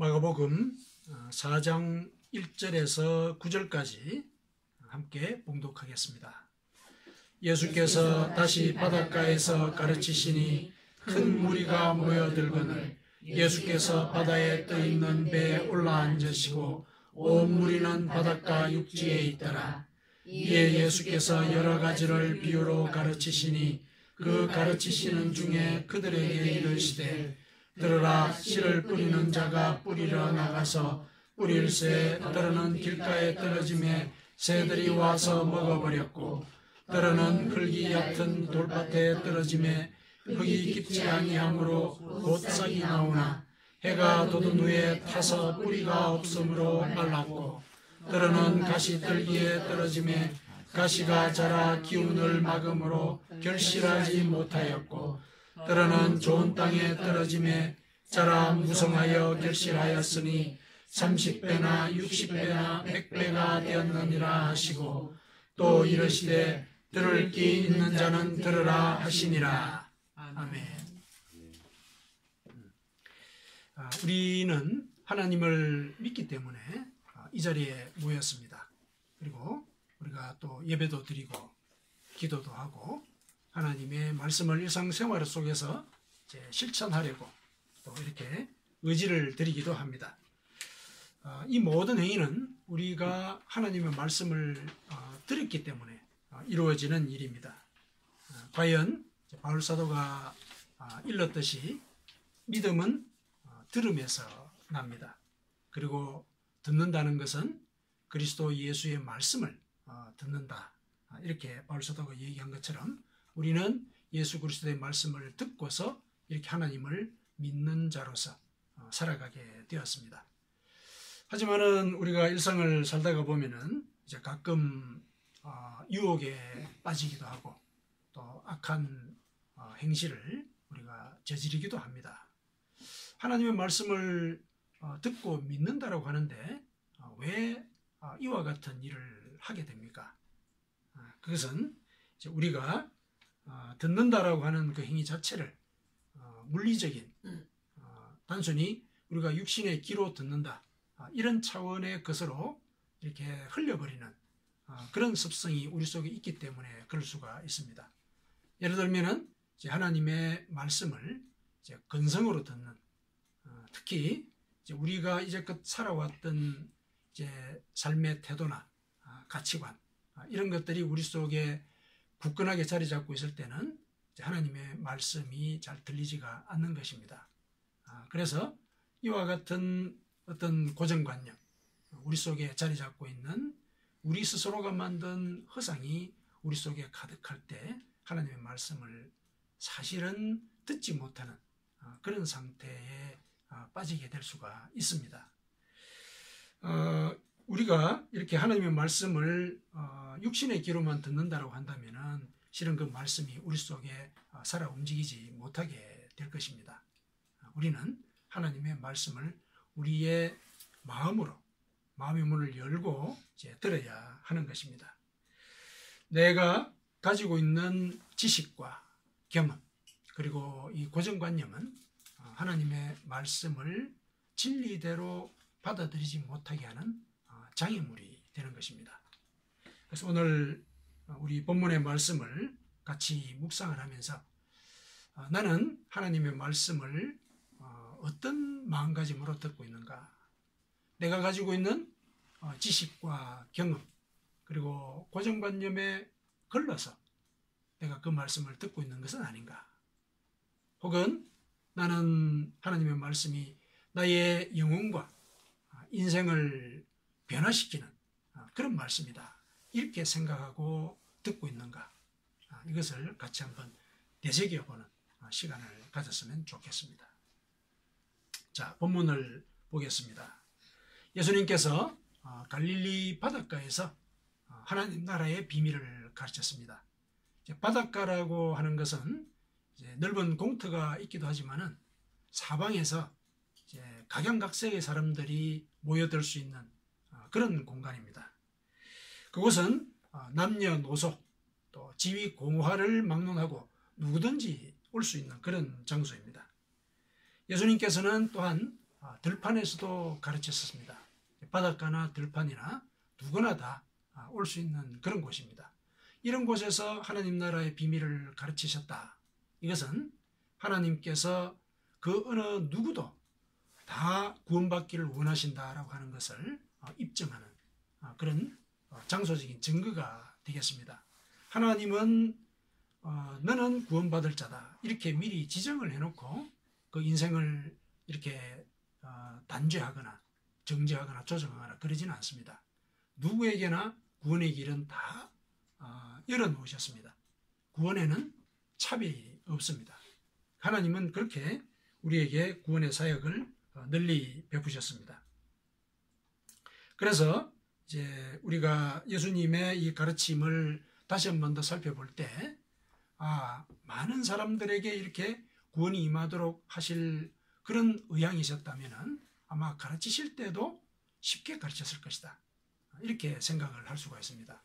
마가복음 4장 1절에서 9절까지 함께 봉독하겠습니다. 예수께서 다시 바닷가에서 가르치시니 큰 무리가 모여들거늘 예수께서 바다에 떠있는 배에 올라앉으시고 온 무리는 바닷가 육지에 있더라. 이에 예수께서 여러 가지를 비유로 가르치시니 그 가르치시는 중에 그들에게 이르시되 들으라, 씨를 뿌리는 자가 뿌리러 나가서 뿌릴새 때로는 길가에 떨어짐에 새들이 와서 먹어버렸고 때로는 흙이 얕은 돌밭에 떨어짐에 흙이 깊지 아니하므로 곧 싹이 나오나 해가 돋은 후에 타서 뿌리가 없으므로 말랐고 때로는 가시떨기에 떨어짐에 가시가 자라 기운을 막음으로 결실하지 못하였고 때로는 좋은 땅에 떨어짐에 자라 무성하여 결실하였으니 30배나 60배나 100배가 되었느니라 하시고 또 이르시되 들을 귀 있는 자는 들으라 하시니라. 아멘. 우리는 하나님을 믿기 때문에 이 자리에 모였습니다. 그리고 우리가 또 예배도 드리고 기도도 하고 하나님의 말씀을 일상생활 속에서 실천하려고 또 이렇게 의지를 드리기도 합니다. 이 모든 행위는 우리가 하나님의 말씀을 들었기 때문에 이루어지는 일입니다. 과연 바울 사도가 일렀듯이 믿음은 들음에서 납니다. 그리고 듣는다는 것은 그리스도 예수의 말씀을 듣는다. 이렇게 바울 사도가 얘기한 것처럼 우리는 예수 그리스도의 말씀을 듣고서 이렇게 하나님을 믿는 자로서 살아가게 되었습니다. 하지만은 우리가 일상을 살다가 보면은 이제 가끔 유혹에 빠지기도 하고 또 악한 행실을 우리가 저지르기도 합니다. 하나님의 말씀을 듣고 믿는다라고 하는데 왜 이와 같은 일을 하게 됩니까? 그것은 이제 우리가 듣는다라고 하는 그 행위 자체를 물리적인 단순히 우리가 육신의 귀로 듣는다 이런 차원의 것으로 이렇게 흘려버리는 그런 습성이 우리 속에 있기 때문에 그럴 수가 있습니다. 예를 들면은 이제 하나님의 말씀을 이제 근성으로 듣는 특히 이제 우리가 이제껏 살아왔던 이제 삶의 태도나 가치관 이런 것들이 우리 속에 굳건하게 자리 잡고 있을 때는 하나님의 말씀이 잘 들리지가 않는 것입니다. 그래서 이와 같은 어떤 고정관념, 우리 속에 자리 잡고 있는 우리 스스로가 만든 허상이 우리 속에 가득할 때 하나님의 말씀을 사실은 듣지 못하는 그런 상태에 빠지게 될 수가 있습니다. 우리가 이렇게 하나님의 말씀을 육신의 귀로만 듣는다고 한다면은 실은 그 말씀이 우리 속에 살아 움직이지 못하게 될 것입니다. 우리는 하나님의 말씀을 우리의 마음으로 마음의 문을 열고 이제 들어야 하는 것입니다. 내가 가지고 있는 지식과 경험 그리고 이 고정관념은 하나님의 말씀을 진리대로 받아들이지 못하게 하는 장애물이 되는 것입니다. 그래서 오늘 우리 본문의 말씀을 같이 묵상을 하면서 나는 하나님의 말씀을 어떤 마음가짐으로 듣고 있는가? 내가 가지고 있는 지식과 경험 그리고 고정관념에 걸러서 내가 그 말씀을 듣고 있는 것은 아닌가? 혹은 나는 하나님의 말씀이 나의 영혼과 인생을 변화시키는 그런 말씀이다. 이렇게 생각하고 듣고 있는가? 이것을 같이 한번 되새겨보는 시간을 가졌으면 좋겠습니다. 자, 본문을 보겠습니다. 예수님께서 갈릴리 바닷가에서 하나님 나라의 비밀을 가르쳤습니다. 바닷가라고 하는 것은 이제 넓은 공터가 있기도 하지만은 사방에서 이제 각양각색의 사람들이 모여들 수 있는 그런 공간입니다. 그곳은 남녀노소 또 지위 공화를 막론하고 누구든지 올 수 있는 그런 장소입니다. 예수님께서는 또한 들판에서도 가르쳤습니다. 바닷가나 들판이나 누구나 다 올 수 있는 그런 곳입니다. 이런 곳에서 하나님 나라의 비밀을 가르치셨다. 이것은 하나님께서 그 어느 누구도 다 구원받기를 원하신다라고 하는 것을 입증하는 그런 장소적인 증거가 되겠습니다. 하나님은 너는 구원받을 자다 이렇게 미리 지정을 해놓고 그 인생을 이렇게 단죄하거나 정죄하거나 조정하거나 그러지는 않습니다. 누구에게나 구원의 길은 다 열어놓으셨습니다. 구원에는 차별이 없습니다. 하나님은 그렇게 우리에게 구원의 사역을 널리 베푸셨습니다. 그래서 이제 우리가 예수님의 이 가르침을 다시 한 번 더 살펴볼 때 많은 사람들에게 이렇게 구원이 임하도록 하실 그런 의향이셨다면 아마 가르치실 때도 쉽게 가르쳤을 것이다. 이렇게 생각을 할 수가 있습니다.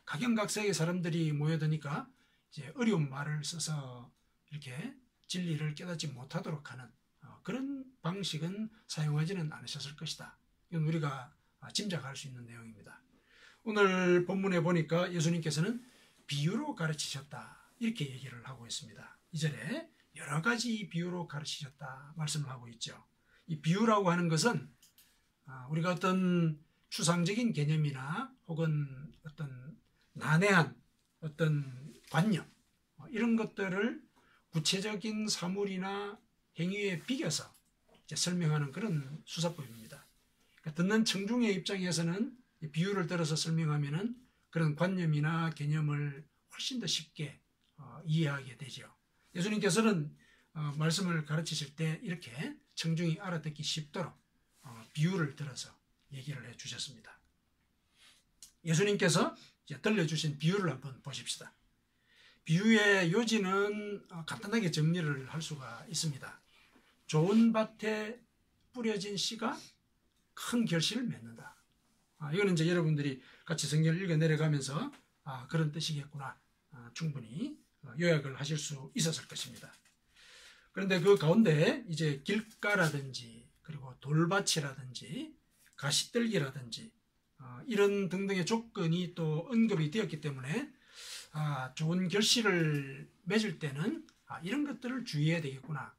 각양각색의 사람들이 모여드니까 이제 어려운 말을 써서 이렇게 진리를 깨닫지 못하도록 하는 그런 방식은 사용하지는 않으셨을 것이다. 이건 우리가 짐작할 수 있는 내용입니다. 오늘 본문에 보니까 예수님께서는 비유로 가르치셨다. 이렇게 얘기를 하고 있습니다. 2절에 여러 가지 비유로 가르치셨다 말씀을 하고 있죠. 이 비유라고 하는 것은 우리가 어떤 추상적인 개념이나 혹은 어떤 난해한 어떤 관념 이런 것들을 구체적인 사물이나 행위에 비겨서 이제 설명하는 그런 수사법입니다. 그러니까 듣는 청중의 입장에서는 비유를 들어서 설명하면은 그런 관념이나 개념을 훨씬 더 쉽게 이해하게 되죠. 예수님께서는 말씀을 가르치실 때 이렇게 청중이 알아듣기 쉽도록 비유를 들어서 얘기를 해 주셨습니다. 예수님께서 이제 들려주신 비유를 한번 보십시다. 비유의 요지는 간단하게 정리를 할 수가 있습니다. 좋은 밭에 뿌려진 씨가 큰 결실을 맺는다. 이거는 이제 여러분들이 같이 성경을 읽어 내려가면서 그런 뜻이겠구나 충분히 요약을 하실 수 있었을 것입니다. 그런데 그 가운데 이제 길가라든지 그리고 돌밭이라든지 가시떨기라든지 이런 등등의 조건이 또 언급이 되었기 때문에 좋은 결실을 맺을 때는 이런 것들을 주의해야 되겠구나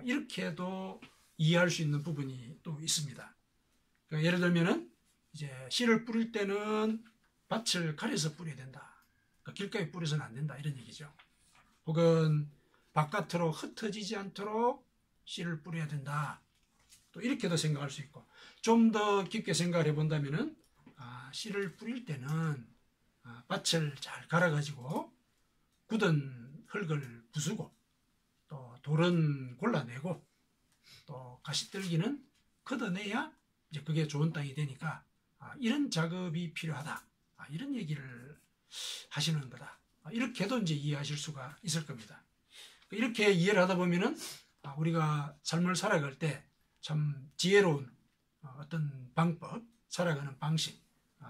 이렇게도 이해할 수 있는 부분이 또 있습니다. 그러니까 예를 들면은 이제 씨를 뿌릴 때는 밭을 가려서 뿌려야 된다. 그러니까 길가에 뿌려서는 안 된다 이런 얘기죠. 혹은 바깥으로 흩어지지 않도록 씨를 뿌려야 된다. 또 이렇게도 생각할 수 있고 좀 더 깊게 생각을 해본다면은 씨를 뿌릴 때는 밭을 잘 갈아가지고 굳은 흙을 부수고 또 돌은 골라내고 또 가시떨기는 걷어내야 이제 그게 좋은 땅이 되니까 이런 작업이 필요하다. 이런 얘기를 하시는 거다. 이렇게도 이제 이해하실 수가 있을 겁니다. 이렇게 이해를 하다 보면은 우리가 삶을 살아갈 때 참 지혜로운 어떤 방법, 살아가는 방식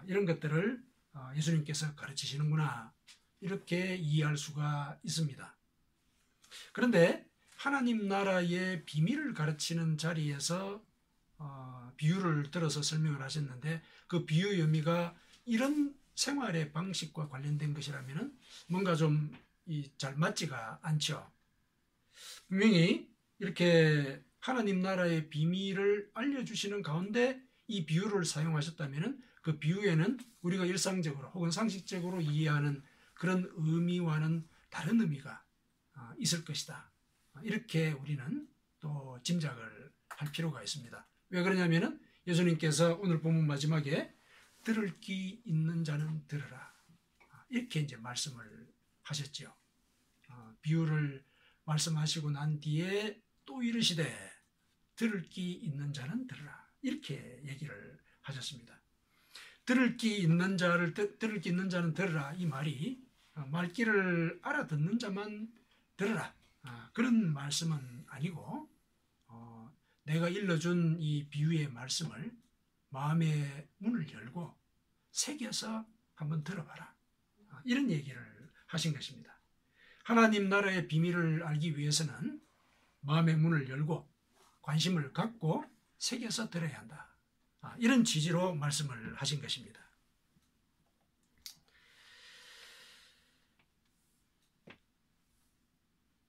이런 것들을 예수님께서 가르치시는구나 이렇게 이해할 수가 있습니다. 그런데 하나님 나라의 비밀을 가르치는 자리에서 비유를 들어서 설명을 하셨는데 그 비유의 의미가 이런 생활의 방식과 관련된 것이라면 뭔가 좀 잘 맞지가 않죠. 분명히 이렇게 하나님 나라의 비밀을 알려주시는 가운데 이 비유를 사용하셨다면 그 비유에는 우리가 일상적으로 혹은 상식적으로 이해하는 그런 의미와는 다른 의미가 있을 것이다. 이렇게 우리는 또 짐작을 할 필요가 있습니다. 왜 그러냐면은 예수님께서 오늘 본문 마지막에 들을 귀 있는 자는 들으라. 이렇게 이제 말씀을 하셨죠. 비유를 말씀하시고 난 뒤에 또 이르시되 들을 귀 있는 자는 들으라. 이렇게 얘기를 하셨습니다. 들을 귀 있는 자는 들으라. 이 말이 말귀를 알아듣는 자만 들으라. 그런 말씀은 아니고 내가 일러준 이 비유의 말씀을 마음의 문을 열고 새겨서 한번 들어봐라. 이런 얘기를 하신 것입니다. 하나님 나라의 비밀을 알기 위해서는 마음의 문을 열고 관심을 갖고 새겨서 들어야 한다. 이런 취지로 말씀을 하신 것입니다.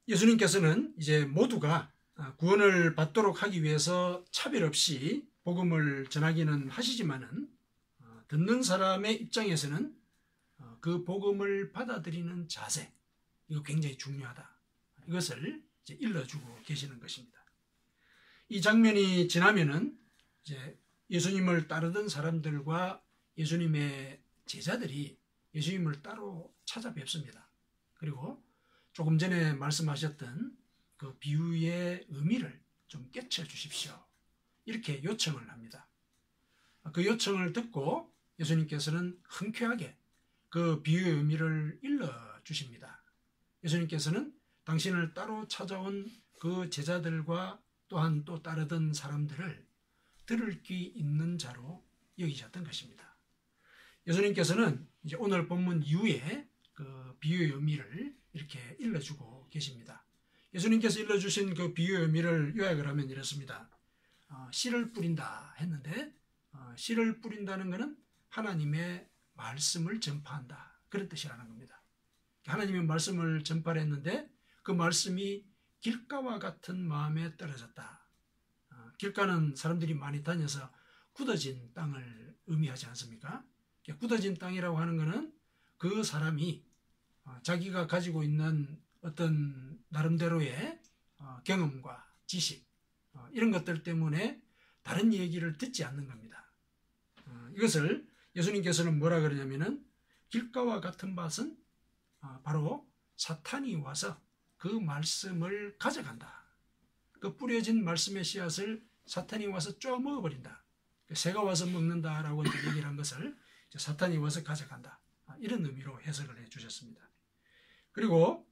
예수님께서는 이제 모두가 구원을 받도록 하기 위해서 차별 없이 복음을 전하기는 하시지만은 듣는 사람의 입장에서는 그 복음을 받아들이는 자세, 이거 굉장히 중요하다. 이것을 이제 일러주고 계시는 것입니다. 이 장면이 지나면은 이제 예수님을 따르던 사람들과 예수님의 제자들이 예수님을 따로 찾아뵙습니다. 그리고 조금 전에 말씀하셨던 그 비유의 의미를 좀 깨쳐 주십시오. 이렇게 요청을 합니다. 그 요청을 듣고 예수님께서는 흔쾌하게 그 비유의 의미를 일러 주십니다. 예수님께서는 당신을 따로 찾아온 그 제자들과 또한 또 따르던 사람들을 들을 귀 있는 자로 여기셨던 것입니다. 예수님께서는 이제 오늘 본문 이후에 그 비유의 의미를 이렇게 일러주고 계십니다. 예수님께서 일러주신 그 비유의 의미를 요약을 하면 이렇습니다. 씨를 뿌린다 했는데 씨를 뿌린다는 것은 하나님의 말씀을 전파한다, 그런 뜻이라는 겁니다. 하나님의 말씀을 전파를 했는데 그 말씀이 길가와 같은 마음에 떨어졌다. 길가는 사람들이 많이 다녀서 굳어진 땅을 의미하지 않습니까? 굳어진 땅이라고 하는 것은 그 사람이 자기가 가지고 있는 어떤 나름대로의 경험과 지식, 이런 것들 때문에 다른 얘기를 듣지 않는 겁니다. 이것을 예수님께서는 뭐라 그러냐면은 길가와 같은 밭은 바로 사탄이 와서 그 말씀을 가져간다. 그 뿌려진 말씀의 씨앗을 사탄이 와서 쪼아 먹어버린다. 새가 와서 먹는다라고 얘기를 한 것을 사탄이 와서 가져간다. 이런 의미로 해석을 해주셨습니다. 그리고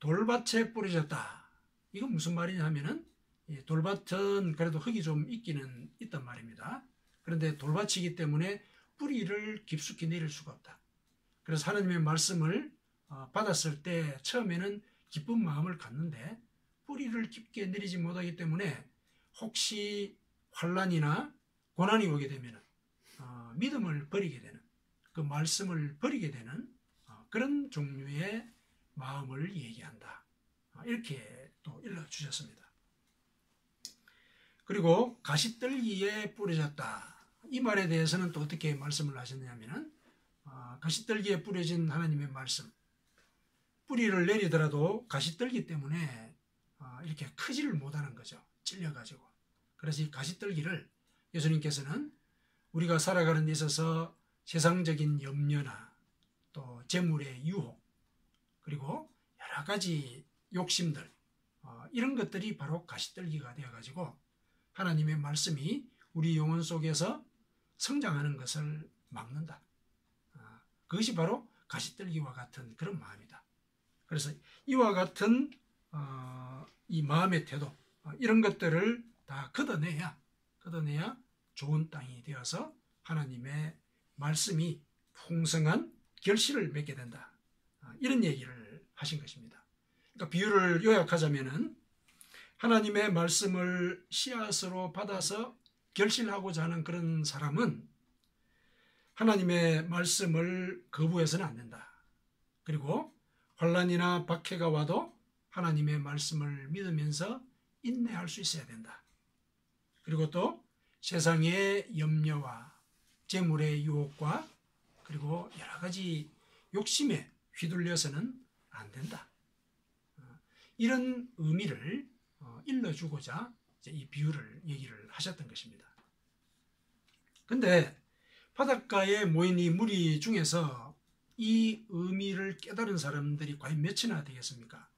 돌밭에 뿌려졌다. 이건 무슨 말이냐 하면은 돌밭은 그래도 흙이 좀 있기는 있단 말입니다. 그런데 돌밭이기 때문에 뿌리를 깊숙이 내릴 수가 없다. 그래서 하나님의 말씀을 받았을 때 처음에는 기쁜 마음을 갖는데 뿌리를 깊게 내리지 못하기 때문에 혹시 환난이나 고난이 오게 되면 믿음을 버리게 되는, 그 말씀을 버리게 되는 그런 종류의 마음을 얘기한다. 이렇게 또 일러주셨습니다. 그리고 가시떨기에 뿌려졌다. 이 말에 대해서는 또 어떻게 말씀을 하셨냐면은 가시떨기에 뿌려진 하나님의 말씀, 뿌리를 내리더라도 가시떨기 때문에 이렇게 크지를 못하는 거죠. 찔려가지고. 그래서 이 가시떨기를 예수님께서는 우리가 살아가는 데 있어서 세상적인 염려나 또 재물의 유혹, 그리고 여러 가지 욕심들, 이런 것들이 바로 가시떨기가 되어가지고 하나님의 말씀이 우리 영혼 속에서 성장하는 것을 막는다. 그것이 바로 가시떨기와 같은 그런 마음이다. 그래서 이와 같은 이 마음의 태도, 이런 것들을 다 걷어내야 좋은 땅이 되어서 하나님의 말씀이 풍성한 결실을 맺게 된다. 이런 얘기를 하신 것입니다. 그러니까 비유를 요약하자면은 하나님의 말씀을 씨앗으로 받아서 결실하고자 하는 그런 사람은 하나님의 말씀을 거부해서는 안 된다. 그리고 환난이나 박해가 와도 하나님의 말씀을 믿으면서 인내할 수 있어야 된다. 그리고 또 세상의 염려와 재물의 유혹과 그리고 여러 가지 욕심에 휘둘려서는 안 된다. 이런 의미를 일러주고자 이 비유를 얘기를 하셨던 것입니다. 근데 바닷가에 모인 이 무리 중에서 이 의미를 깨달은 사람들이 과연 몇이나 되겠습니까?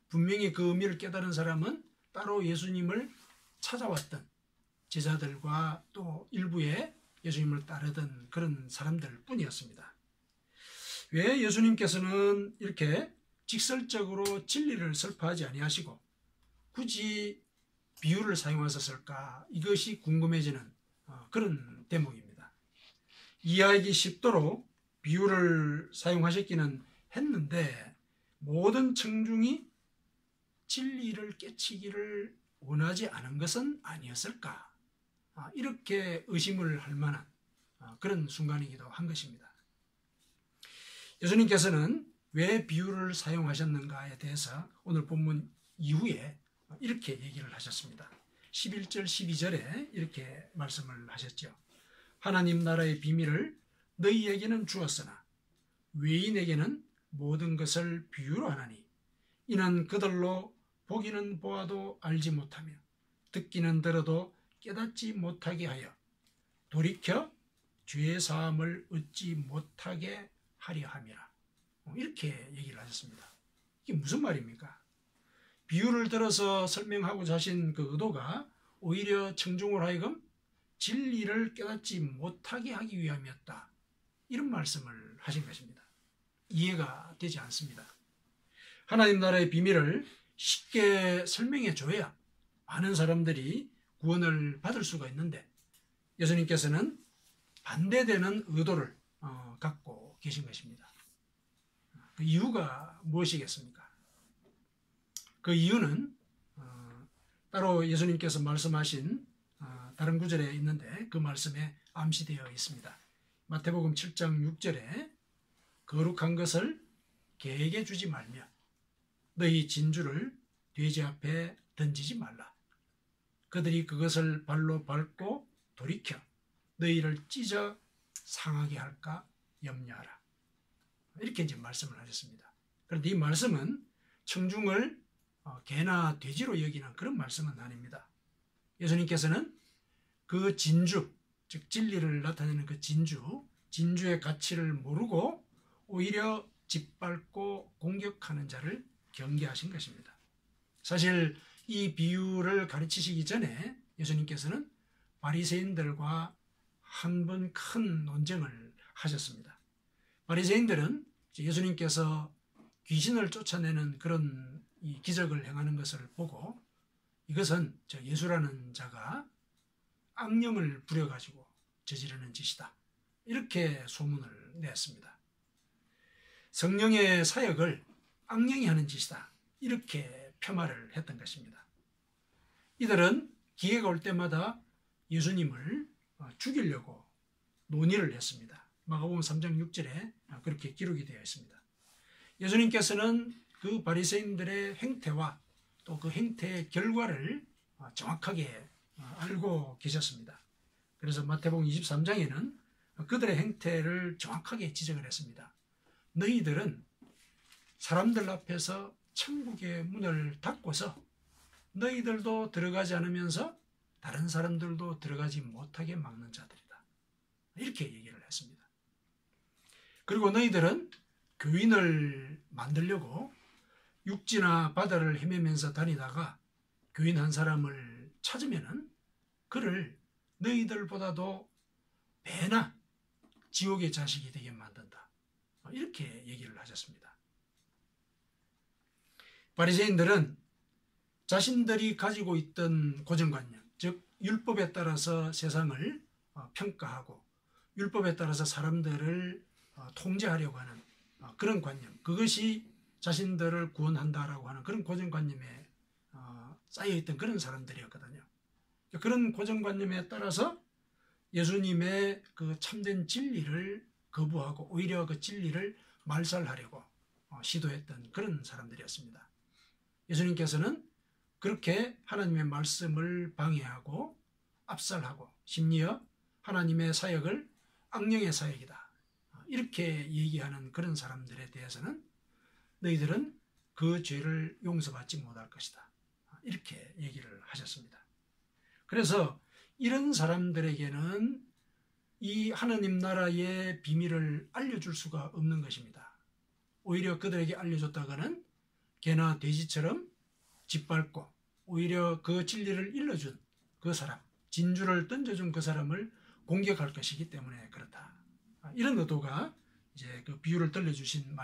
분명히 그 의미를 깨달은 사람은 따로 예수님을 찾아왔던 제자들과 또 일부의 예수님을 따르던 그런 사람들 뿐이었습니다. 왜 예수님께서는 이렇게 직설적으로 진리를 설파하지 아니하시고 굳이 비유를 사용하셨을까? 이것이 궁금해지는 그런 대목입니다. 이해하기 쉽도록 비유를 사용하셨기는 했는데 모든 청중이 진리를 깨치기를 원하지 않은 것은 아니었을까? 이렇게 의심을 할 만한 그런 순간이기도 한 것입니다. 예수님께서는 왜 비유를 사용하셨는가에 대해서 오늘 본문 이후에 이렇게 얘기를 하셨습니다. 11절 12절에 이렇게 말씀을 하셨죠. 하나님 나라의 비밀을 너희에게는 주었으나 외인에게는 모든 것을 비유로 하나니 이는 그들로 보기는 보아도 알지 못하며 듣기는 들어도 깨닫지 못하게 하여 돌이켜 죄의 사함을 얻지 못하게 하려 함이라. 이렇게 얘기를 하셨습니다. 이게 무슨 말입니까? 비유를 들어서 설명하고자 하신 그 의도가 오히려 청중으로 하여금 진리를 깨닫지 못하게 하기 위함이었다. 이런 말씀을 하신 것입니다. 이해가 되지 않습니다. 하나님 나라의 비밀을 쉽게 설명해 줘야 많은 사람들이 구원을 받을 수가 있는데 예수님께서는 반대되는 의도를 갖고 계신 것입니다. 그 이유가 무엇이겠습니까? 그 이유는 따로 예수님께서 말씀하신 다른 구절에 있는데 그 말씀에 암시되어 있습니다. 마태복음 7장 6절에 거룩한 것을 개에게 주지 말며 너희 진주를 돼지 앞에 던지지 말라. 그들이 그것을 발로 밟고 돌이켜 너희를 찢어 상하게 할까 염려하라. 이렇게 이제 말씀을 하셨습니다. 그런데 이 말씀은 청중을 개나 돼지로 여기는 그런 말씀은 아닙니다. 예수님께서는 그 진주, 즉 진리를 나타내는 그 진주의 가치를 모르고 오히려 짓밟고 공격하는 자를 경계하신 것입니다. 사실 이 비유를 가르치시기 전에 예수님께서는 바리새인들과 한 번 큰 논쟁을 하셨습니다. 바리새인들은 예수님께서 귀신을 쫓아내는 그런 이 기적을 행하는 것을 보고 이것은 예수라는 자가 악령을 부려가지고 저지르는 짓이다. 이렇게 소문을 냈습니다. 성령의 사역을 악령이 하는 짓이다. 이렇게 폄하를 했던 것입니다. 이들은 기회가 올 때마다 예수님을 죽이려고 논의를 했습니다. 마가복음 3장 6절에 그렇게 기록이 되어 있습니다. 예수님께서는 그 바리새인들의 행태와 또 그 행태의 결과를 정확하게 알고 계셨습니다. 그래서 마태복음 23장에는 그들의 행태를 정확하게 지적을 했습니다. 너희들은 사람들 앞에서 천국의 문을 닫고서 너희들도 들어가지 않으면서 다른 사람들도 들어가지 못하게 막는 자들이다. 이렇게 얘기를 했습니다. 그리고 너희들은 교인을 만들려고 육지나 바다를 헤매면서 다니다가 교인 한 사람을 찾으면은 그를 너희들보다도 배나 지옥의 자식이 되게 만든다. 이렇게 얘기를 하셨습니다. 바리새인들은 자신들이 가지고 있던 고정관념, 즉 율법에 따라서 세상을 평가하고 율법에 따라서 사람들을 통제하려고 하는 그런 관념, 그것이 자신들을 구원한다라고 하는 그런 고정관념에 쌓여있던 그런 사람들이었거든요. 그런 고정관념에 따라서 예수님의 그 참된 진리를 거부하고 오히려 그 진리를 말살하려고 시도했던 그런 사람들이었습니다. 예수님께서는 그렇게 하나님의 말씀을 방해하고 압살하고 심지어 하나님의 사역을 악령의 사역이다. 이렇게 얘기하는 그런 사람들에 대해서는 너희들은 그 죄를 용서받지 못할 것이다. 이렇게 얘기를 하셨습니다. 그래서 이런 사람들에게는 이 하나님 나라의 비밀을 알려줄 수가 없는 것입니다. 오히려 그들에게 알려줬다가는 개나 돼지처럼 짓밟고 오히려 그 진리를 일러준 그 사람, 진주를 던져준 그 사람을 공격할 것이기 때문에 그렇다. 이런 의도가 이제 그 비유를 들려주신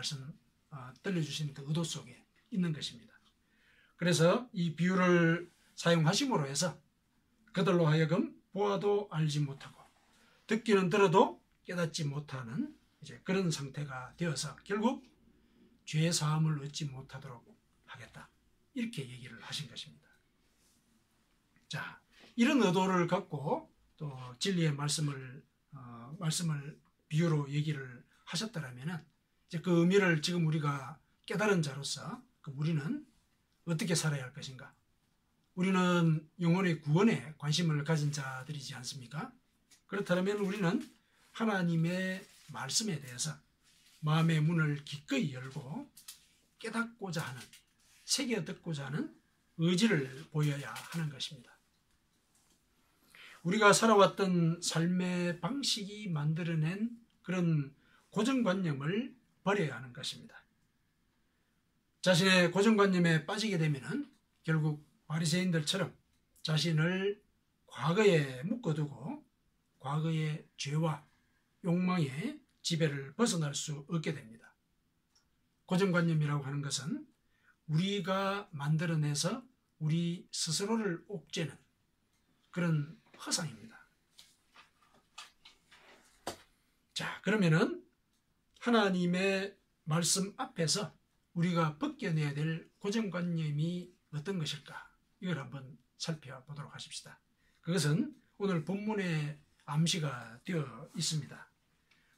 그 의도 속에 있는 것입니다. 그래서 이 비유를 사용하심으로 해서 그들로 하여금 보아도 알지 못하고 듣기는 들어도 깨닫지 못하는 이제 그런 상태가 되어서 결국 죄 사함을 얻지 못하도록 하겠다. 이렇게 얘기를 하신 것입니다. 자, 이런 의도를 갖고 또 진리의 말씀을 비유로 얘기를 하셨더라면은 이제 그 의미를 지금 우리가 깨달은 자로서 우리는 어떻게 살아야 할 것인가? 우리는 영혼의 구원에 관심을 가진 자들이지 않습니까? 그렇다면 우리는 하나님의 말씀에 대해서 마음의 문을 기꺼이 열고 깨닫고자 하는, 새겨 듣고자 하는 의지를 보여야 하는 것입니다. 우리가 살아왔던 삶의 방식이 만들어낸 그런 고정관념을 버려야 하는 것입니다. 자신의 고정관념에 빠지게 되면 결국 바리새인들처럼 자신을 과거에 묶어두고 과거의 죄와 욕망의 지배를 벗어날 수 없게 됩니다. 고정관념이라고 하는 것은 우리가 만들어내서 우리 스스로를 옥죄는 그런 허상입니다. 자, 그러면은 하나님의 말씀 앞에서 우리가 벗겨내야 될 고정관념이 어떤 것일까? 이걸 한번 살펴보도록 하십시다. 그것은 오늘 본문에 암시가 되어 있습니다.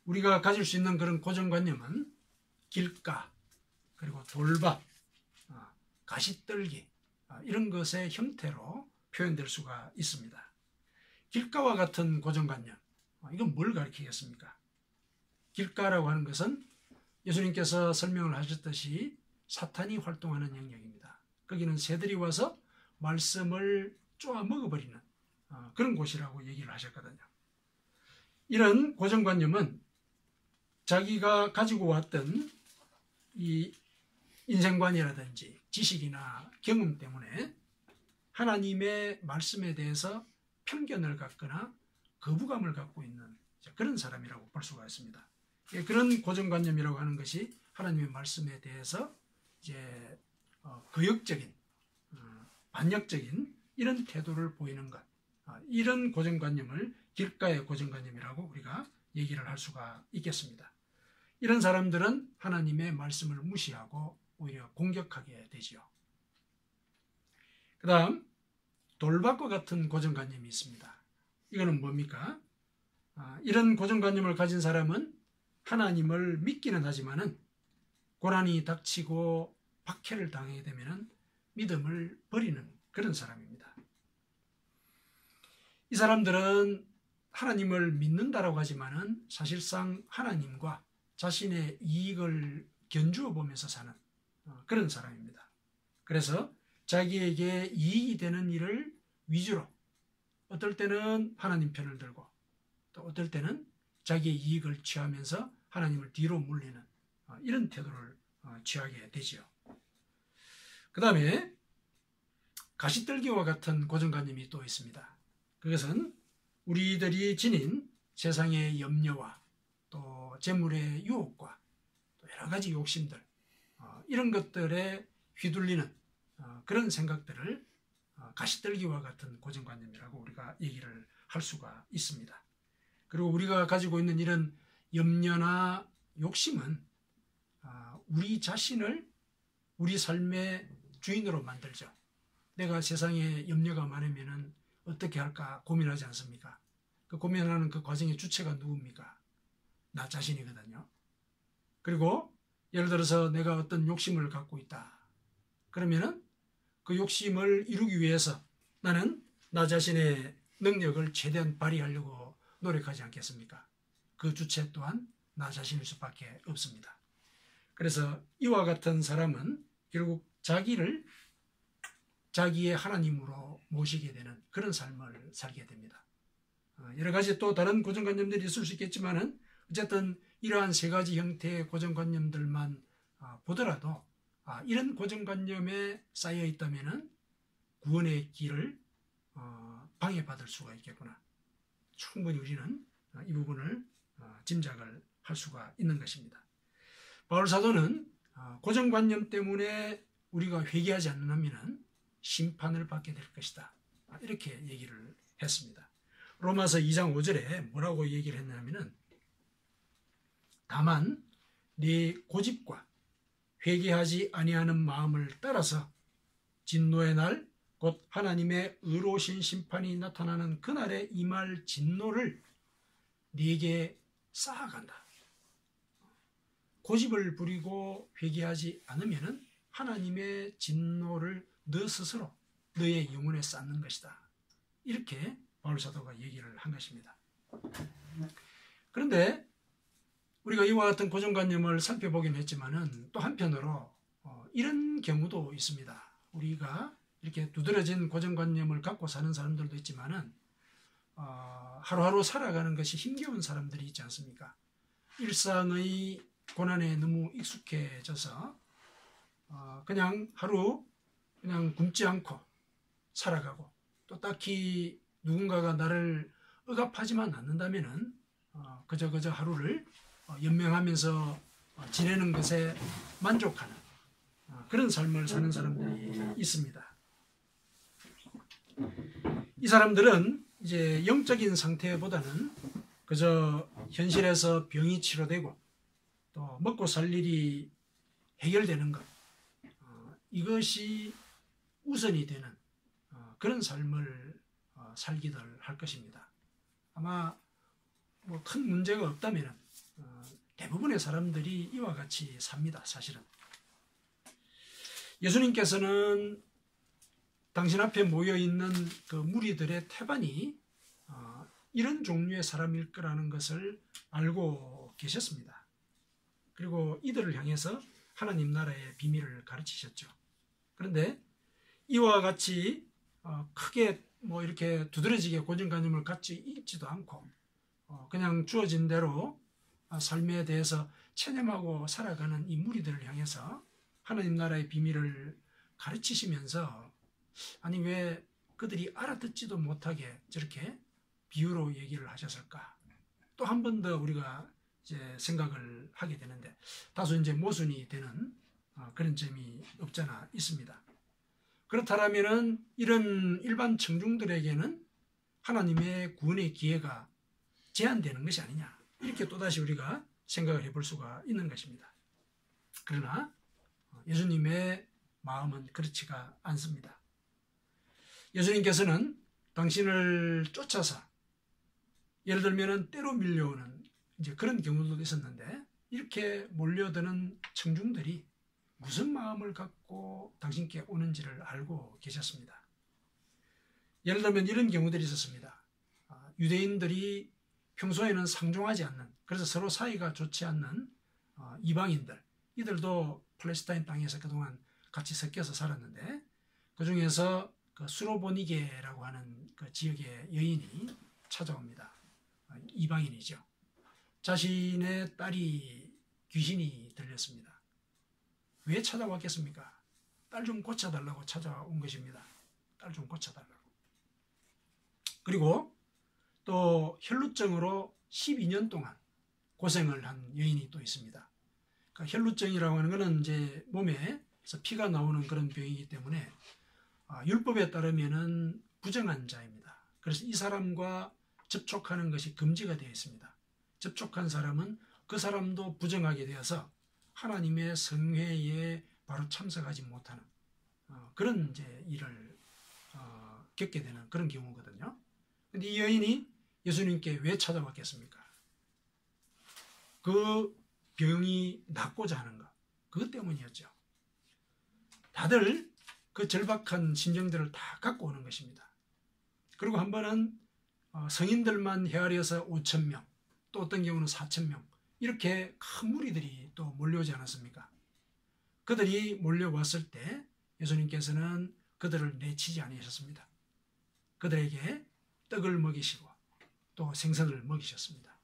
우리가 가질 수 있는 그런 고정관념은 길가, 그리고 돌밥, 가시떨기, 이런 것의 형태로 표현될 수가 있습니다. 길가와 같은 고정관념, 이건 뭘 가리키겠습니까? 길가라고 하는 것은 예수님께서 설명을 하셨듯이 사탄이 활동하는 영역입니다. 거기는 새들이 와서 말씀을 쪼아 먹어버리는 그런 곳이라고 얘기를 하셨거든요. 이런 고정관념은 자기가 가지고 왔던 이 인생관이라든지 지식이나 경험 때문에 하나님의 말씀에 대해서 편견을 갖거나 거부감을 갖고 있는 그런 사람이라고 볼 수가 있습니다. 그런 고정관념이라고 하는 것이 하나님의 말씀에 대해서 이제 거역적인, 반역적인 이런 태도를 보이는 것, 이런 고정관념을 길가의 고정관념이라고 우리가 얘기를 할 수가 있겠습니다. 이런 사람들은 하나님의 말씀을 무시하고 오히려 공격하게 되지요. 그 다음 돌밭과 같은 고정관념이 있습니다. 이거는 뭡니까? 이런 고정관념을 가진 사람은 하나님을 믿기는 하지만은 고난이 닥치고 박해를 당하게 되면 믿음을 버리는 그런 사람입니다. 이 사람들은 하나님을 믿는다라고 하지만은 사실상 하나님과 자신의 이익을 견주어 보면서 사는 그런 사람입니다. 그래서 자기에게 이익이 되는 일을 위주로 어떨 때는 하나님 편을 들고 또 어떨 때는 자기의 이익을 취하면서 하나님을 뒤로 물리는 이런 태도를 취하게 되지요. 그 다음에 가시떨기와 같은 고정관념이 또 있습니다. 그것은 우리들이 지닌 세상의 염려와 또 재물의 유혹과 또 여러 가지 욕심들, 이런 것들에 휘둘리는 그런 생각들을 가시떨기와 같은 고정관념이라고 우리가 얘기를 할 수가 있습니다. 그리고 우리가 가지고 있는 이런 염려나 욕심은 우리 자신을 우리 삶의 주인으로 만들죠. 내가 세상에 염려가 많으면 어떻게 할까 고민하지 않습니까? 그 고민하는 그 과정의 주체가 누굽니까? 나 자신이거든요. 그리고 예를 들어서 내가 어떤 욕심을 갖고 있다. 그러면은 그 욕심을 이루기 위해서 나는 나 자신의 능력을 최대한 발휘하려고 노력하지 않겠습니까? 그 주체 또한 나 자신일 수밖에 없습니다. 그래서 이와 같은 사람은 결국 자기를 자기의 하나님으로 모시게 되는 그런 삶을 살게 됩니다. 여러 가지 또 다른 고정관념들이 있을 수 있겠지만은 어쨌든 이러한 세 가지 형태의 고정관념들만 보더라도 이런 고정관념에 쌓여 있다면은 구원의 길을 방해받을 수가 있겠구나. 충분히 우리는 이 부분을 짐작을 할 수가 있는 것입니다. 바울 사도는 고정관념 때문에 우리가 회개하지 않으면 심판을 받게 될 것이다. 이렇게 얘기를 했습니다. 로마서 2장 5절에 뭐라고 얘기를 했냐면은 다만 네 고집과 회개하지 아니하는 마음을 따라서 진노의 날 곧 하나님의 의로우신 심판이 나타나는 그날에 임할 진노를 네게 쌓아간다. 고집을 부리고 회개하지 않으면 하나님의 진노를 너 스스로 너의 영혼에 쌓는 것이다. 이렇게 바울 사도가 얘기를 한 것입니다. 그런데 우리가 이와 같은 고정관념을 살펴보긴 했지만은 또 한편으로 이런 경우도 있습니다. 우리가 이렇게 두드러진 고정관념을 갖고 사는 사람들도 있지만은 하루하루 살아가는 것이 힘겨운 사람들이 있지 않습니까? 일상의 고난에 너무 익숙해져서 그냥 하루 그냥 굶지 않고 살아가고 또 딱히 누군가가 나를 억압하지만 않는다면은 그저 하루를 연명하면서 지내는 것에 만족하는 그런 삶을 사는 사람들이 있습니다. 이 사람들은 이제 영적인 상태보다는 그저 현실에서 병이 치료되고 또 먹고 살 일이 해결되는 것, 이것이 우선이 되는 그런 삶을 살기들 할 것입니다. 아마 뭐 큰 문제가 없다면 대부분의 사람들이 이와 같이 삽니다. 사실은 예수님께서는 당신 앞에 모여있는 그 무리들의 태반이 이런 종류의 사람일 거라는 것을 알고 계셨습니다. 그리고 이들을 향해서 하나님 나라의 비밀을 가르치셨죠. 그런데 이와 같이 크게 뭐 이렇게 두드러지게 고정관념을 갖지 있지도 않고 그냥 주어진 대로 삶에 대해서 체념하고 살아가는 이 무리들을 향해서 하나님 나라의 비밀을 가르치시면서 아니 왜 그들이 알아듣지도 못하게 저렇게 비유로 얘기를 하셨을까? 또 한 번 더 우리가 이제 생각을 하게 되는데 다소 이제 모순이 되는 그런 점이 없잖아 있습니다. 그렇다면은 이런 일반 청중들에게는 하나님의 구원의 기회가 제한되는 것이 아니냐 이렇게 또다시 우리가 생각을 해볼 수가 있는 것입니다. 그러나 예수님의 마음은 그렇지가 않습니다. 예수님께서는 당신을 쫓아서 예를 들면 때로 밀려오는 이제 그런 경우도 있었는데 이렇게 몰려드는 청중들이 무슨 마음을 갖고 당신께 오는지를 알고 계셨습니다. 예를 들면 이런 경우들이 있었습니다. 유대인들이 평소에는 상종하지 않는 그래서 서로 사이가 좋지 않는 이방인들 이들도 팔레스타인 땅에서 그동안 같이 섞여서 살았는데 그 중에서 그 수로보니게라고 하는 그 지역의 여인이 찾아옵니다. 이방인이죠. 자신의 딸이 귀신이 들렸습니다. 왜 찾아왔겠습니까? 딸 좀 고쳐달라고 찾아온 것입니다. 딸 좀 고쳐달라고. 그리고 또 혈루증으로 12년 동안 고생을 한 여인이 또 있습니다. 그러니까 혈루증이라고 하는 것은 이제 몸에서 피가 나오는 그런 병이기 때문에 율법에 따르면은 부정한 자입니다. 그래서 이 사람과 접촉하는 것이 금지가 되어 있습니다. 접촉한 사람은 그 사람도 부정하게 되어서 하나님의 성회에 바로 참석하지 못하는 그런 이제 일을 겪게 되는 그런 경우거든요. 근데 이 여인이 예수님께 왜 찾아왔겠습니까? 그 병이 낫고자 하는 것, 그것 때문이었죠. 다들 그 절박한 심정들을 다 갖고 오는 것입니다. 그리고 한 번은 성인들만 헤아려서 5,000명, 또 어떤 경우는 4,000명, 이렇게 큰 무리들이 또 몰려오지 않았습니까? 그들이 몰려왔을 때 예수님께서는 그들을 내치지 않으셨습니다. 그들에게 떡을 먹이시고 또 생선을 먹이셨습니다.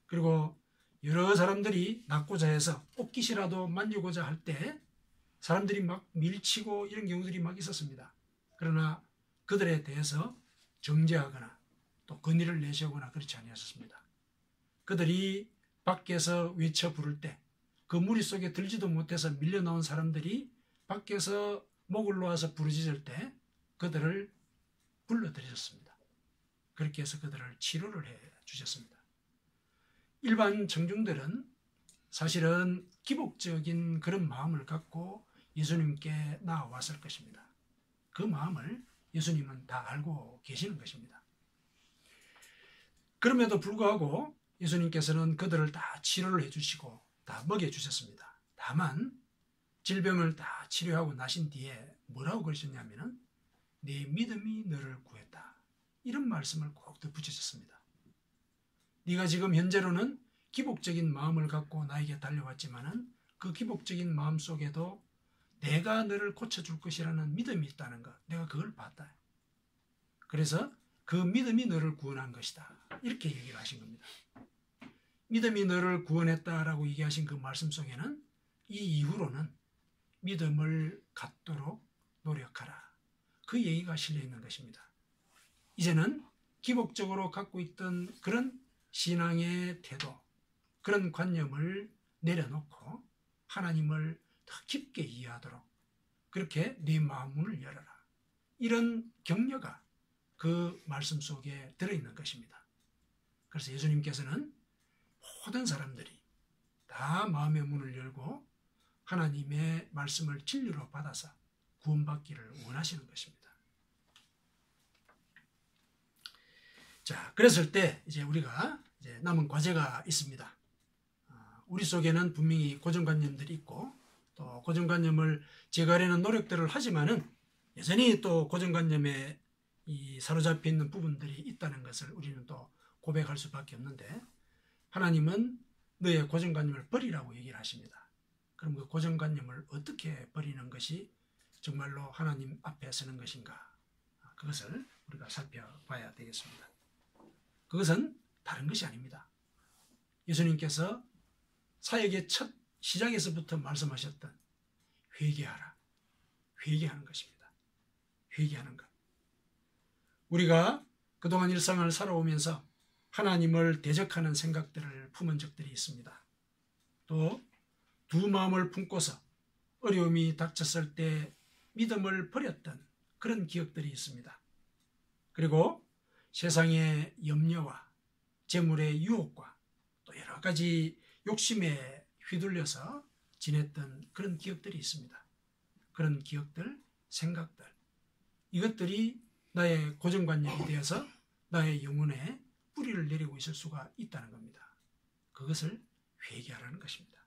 그리고 여러 사람들이 낫고자 해서 옷깃이라도 만지고자 할 때 사람들이 막 밀치고 이런 경우들이 막 있었습니다. 그러나 그들에 대해서 정죄하거나 또 건의를 내시거나 그렇지 아니하셨습니다. 그들이 밖에서 외쳐 부를 때 그 무리 속에 들지도 못해서 밀려 나온 사람들이 밖에서 목을 놓아서 부르짖을 때 그들을 불러들이셨습니다. 그렇게 해서 그들을 치료를 해 주셨습니다. 일반 청중들은 사실은 기복적인 그런 마음을 갖고 예수님께 나아왔을 것입니다. 그 마음을 예수님은 다 알고 계시는 것입니다. 그럼에도 불구하고 예수님께서는 그들을 다 치료를 해주시고 다 먹여주셨습니다. 다만 질병을 다 치료하고 나신 뒤에 뭐라고 그러셨냐면은 네 믿음이 너를 구했다. 이런 말씀을 꼭 덧붙이셨습니다. 네가 지금 현재로는 기복적인 마음을 갖고 나에게 달려왔지만은 그 기복적인 마음 속에도 내가 너를 고쳐줄 것이라는 믿음이 있다는 것, 내가 그걸 봤다. 그래서 그 믿음이 너를 구원한 것이다. 이렇게 얘기를 하신 겁니다. 믿음이 너를 구원했다라고 얘기하신 그 말씀 속에는 이 이후로는 믿음을 갖도록 노력하라. 그 얘기가 실려 있는 것입니다. 이제는 기복적으로 갖고 있던 그런 신앙의 태도, 그런 관념을 내려놓고 하나님을 더 깊게 이해하도록 그렇게 네 마음문을 열어라. 이런 격려가 그 말씀 속에 들어있는 것입니다. 그래서 예수님께서는 모든 사람들이 다 마음의 문을 열고 하나님의 말씀을 진리로 받아서 구원받기를 원하시는 것입니다. 자, 그랬을 때 이제 우리가 이제 남은 과제가 있습니다. 우리 속에는 분명히 고정관념들이 있고 또 고정관념을 제거하려는 노력들을 하지만은 여전히 또 고정관념에 사로잡혀 있는 부분들이 있다는 것을 우리는 또 고백할 수밖에 없는데 하나님은 너의 고정관념을 버리라고 얘기를 하십니다. 그럼 그 고정관념을 어떻게 버리는 것이 정말로 하나님 앞에 서는 것인가? 그것을 우리가 살펴봐야 되겠습니다. 그것은 다른 것이 아닙니다. 예수님께서 사역의 첫 시작에서부터 말씀하셨던 회개하라. 회개하는 것입니다. 회개하는 것. 우리가 그동안 일상을 살아오면서 하나님을 대적하는 생각들을 품은 적들이 있습니다. 또 두 마음을 품고서 어려움이 닥쳤을 때 믿음을 버렸던 그런 기억들이 있습니다. 그리고 세상의 염려와 재물의 유혹과 또 여러 가지 욕심에 휘둘려서 지냈던 그런 기억들이 있습니다. 그런 기억들, 생각들, 이것들이 나의 고정관념이 되어서 나의 영혼에 뿌리를 내리고 있을 수가 있다는 겁니다. 그것을 회개하라는 것입니다.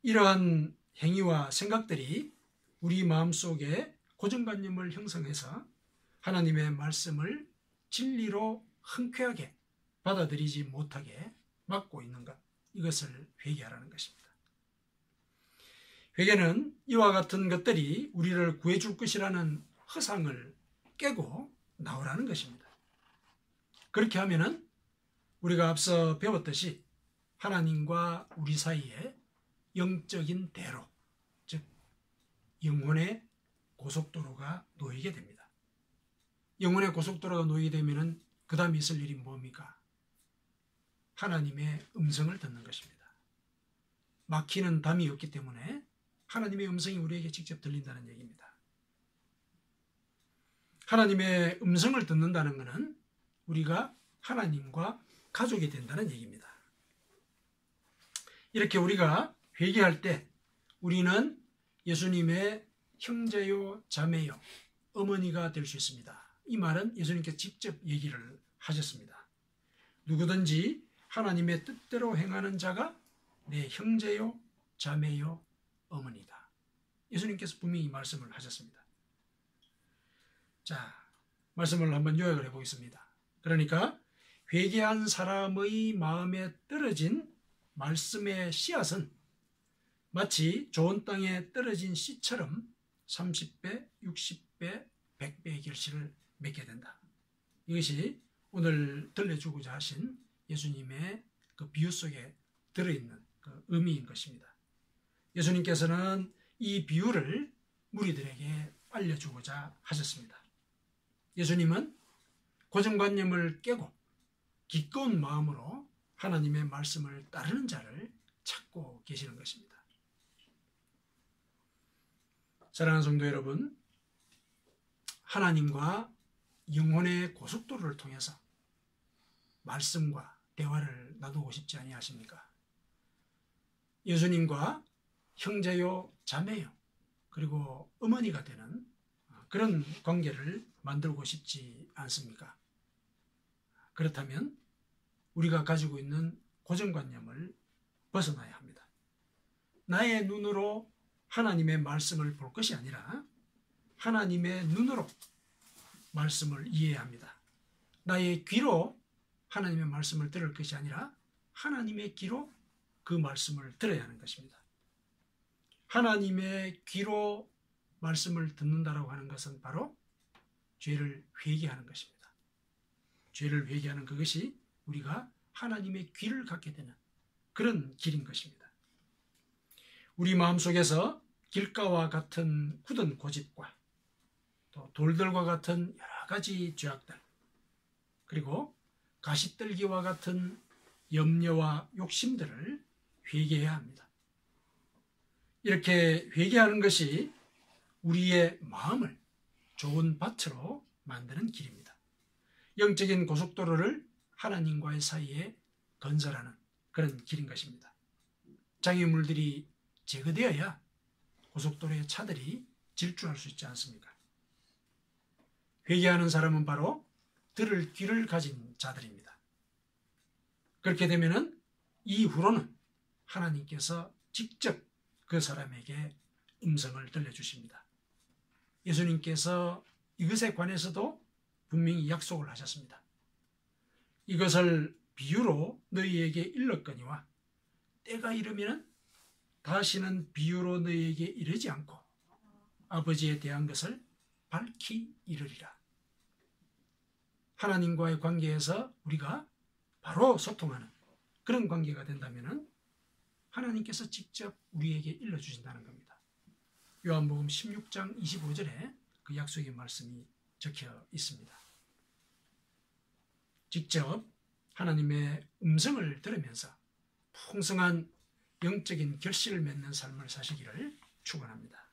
이러한 행위와 생각들이 우리 마음속에 고정관념을 형성해서 하나님의 말씀을 진리로 흔쾌하게 받아들이지 못하게 막고 있는 것, 이것을 회개하라는 것입니다. 회개는 이와 같은 것들이 우리를 구해줄 것이라는 허상을 깨고 나오라는 것입니다. 그렇게 하면은 우리가 앞서 배웠듯이 하나님과 우리 사이에 영적인 대로, 즉 영혼의 고속도로가 놓이게 됩니다. 영혼의 고속도로가 놓이게 되면은 그 다음에 있을 일이 뭡니까? 하나님의 음성을 듣는 것입니다. 막히는 담이 없기 때문에 하나님의 음성이 우리에게 직접 들린다는 얘기입니다. 하나님의 음성을 듣는다는 것은 우리가 하나님과 가족이 된다는 얘기입니다. 이렇게 우리가 회개할 때 우리는 예수님의 형제요, 자매요, 어머니가 될 수 있습니다. 이 말은 예수님께서 직접 얘기를 하셨습니다. 누구든지 하나님의 뜻대로 행하는 자가 내 형제요, 자매요, 어머니다. 예수님께서 분명히 이 말씀을 하셨습니다. 자, 말씀을 한번 요약을 해보겠습니다. 그러니까 회개한 사람의 마음에 떨어진 말씀의 씨앗은 마치 좋은 땅에 떨어진 씨처럼 30배, 60배, 100배의 결실을 맺게 된다. 이것이 오늘 들려주고자 하신 예수님의 그 비유 속에 들어있는 그 의미인 것입니다. 예수님께서는 이 비유를 무리들에게 알려주고자 하셨습니다. 예수님은 고정관념을 깨고 기꺼운 마음으로 하나님의 말씀을 따르는 자를 찾고 계시는 것입니다. 사랑하는 성도 여러분, 하나님과 영혼의 고속도로를 통해서 말씀과 대화를 나누고 싶지 아니하십니까? 예수님과 형제요, 자매요, 그리고 어머니가 되는 그런 관계를 만들고 싶지 않습니까? 그렇다면 우리가 가지고 있는 고정관념을 벗어나야 합니다. 나의 눈으로 하나님의 말씀을 볼 것이 아니라 하나님의 눈으로 말씀을 이해해야 합니다. 나의 귀로 하나님의 말씀을 들을 것이 아니라 하나님의 귀로 그 말씀을 들어야 하는 것입니다. 하나님의 귀로 말씀을 듣는다라고 하는 것은 바로 죄를 회개하는 것입니다. 죄를 회개하는 그것이 우리가 하나님의 귀를 갖게 되는 그런 길인 것입니다. 우리 마음속에서 길가와 같은 굳은 고집과 또 돌들과 같은 여러 가지 죄악들, 그리고 가시떨기와 같은 염려와 욕심들을 회개해야 합니다. 이렇게 회개하는 것이 우리의 마음을 좋은 밭으로 만드는 길입니다. 영적인 고속도로를 하나님과의 사이에 건설하는 그런 길인 것입니다. 장애물들이 제거되어야 고속도로의 차들이 질주할 수 있지 않습니까? 회개하는 사람은 바로 들을 귀를 가진 자들입니다. 그렇게 되면은 이후로는 하나님께서 직접 그 사람에게 음성을 들려주십니다. 예수님께서 이것에 관해서도 분명히 약속을 하셨습니다. 이것을 비유로 너희에게 일렀거니와 때가 이르면 다시는 비유로 너희에게 이르지 않고 아버지에 대한 것을 밝히 이르리라. 하나님과의 관계에서 우리가 바로 소통하는 그런 관계가 된다면 하나님께서 직접 우리에게 일러주신다는 겁니다. 요한복음 16장 25절에 그 약속의 말씀이 적혀 있습니다. 직접 하나님의 음성을 들으면서 풍성한 영적인 결실을 맺는 삶을 사시기를 축원합니다.